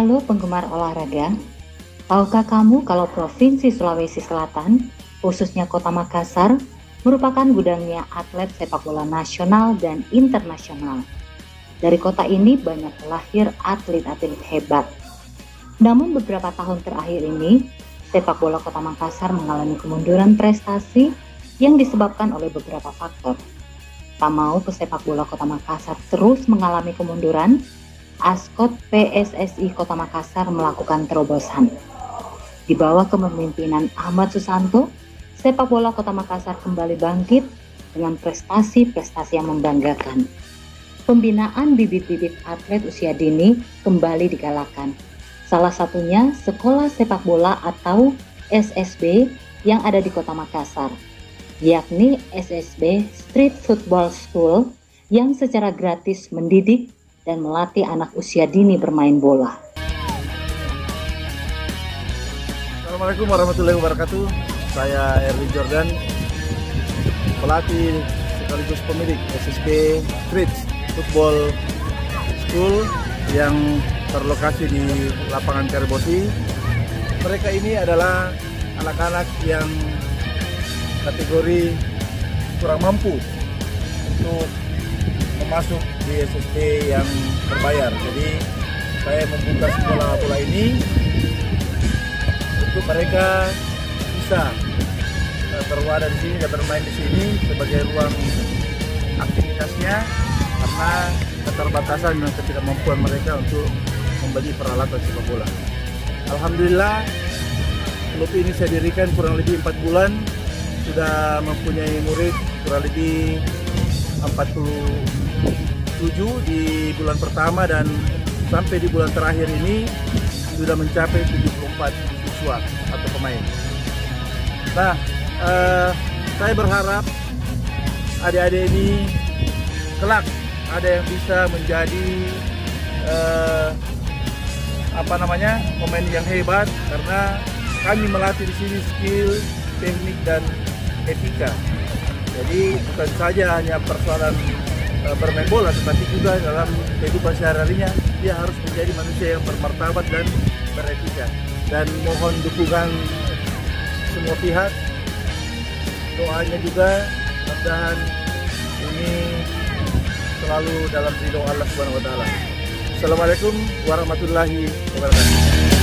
Halo penggemar olahraga, tahukah kamu kalau Provinsi Sulawesi Selatan, khususnya Kota Makassar, merupakan gudangnya atlet sepak bola nasional dan internasional. Dari kota ini banyak lahir atlet-atlet hebat. Namun beberapa tahun terakhir ini, sepak bola Kota Makassar mengalami kemunduran prestasi yang disebabkan oleh beberapa faktor. Tak mau pesepak bola Kota Makassar terus mengalami kemunduran, Askot PSSI Kota Makassar melakukan terobosan. Di bawah kepemimpinan Ahmad Susanto, sepak bola Kota Makassar kembali bangkit dengan prestasi-prestasi yang membanggakan. Pembinaan bibit-bibit atlet usia dini kembali digalakan. Salah satunya Sekolah Sepak Bola atau SSB yang ada di Kota Makassar, yakni SSB Street Football School yang secara gratis mendidik dan melatih anak usia dini bermain bola. Assalamualaikum warahmatullahi wabarakatuh. Saya Erwin Jordan, pelatih sekaligus pemilik SSB Street Football School yang terlokasi di lapangan Karebosi. Mereka ini adalah anak-anak yang kategori kurang mampu untuk masuk di SSB yang berbayar. Jadi saya membuka sekolah bola ini untuk mereka bisa berwadah di sini dan bermain di sini sebagai ruang aktivitasnya, karena keterbatasan dan ketidakmampuan mereka untuk membeli peralatan sepak bola. Alhamdulillah, klub ini saya dirikan kurang lebih 4 bulan, sudah mempunyai murid kurang lebih 47 di bulan pertama, dan sampai di bulan terakhir ini sudah mencapai 74 siswa atau pemain. Nah, saya berharap adik-adik ini kelak ada yang bisa menjadi pemain yang hebat, karena kami melatih di sini skill, teknik dan etika. Jadi bukan saja hanya persoalan bermain bola, tetapi juga dalam kehidupan sehari-harinya dia harus menjadi manusia yang bermartabat dan beretika. Dan mohon dukungan semua pihak, doanya juga, mudah-mudahan ini selalu dalam ridho Allah Subhanahu wa taala. Assalamualaikum warahmatullahi wabarakatuh.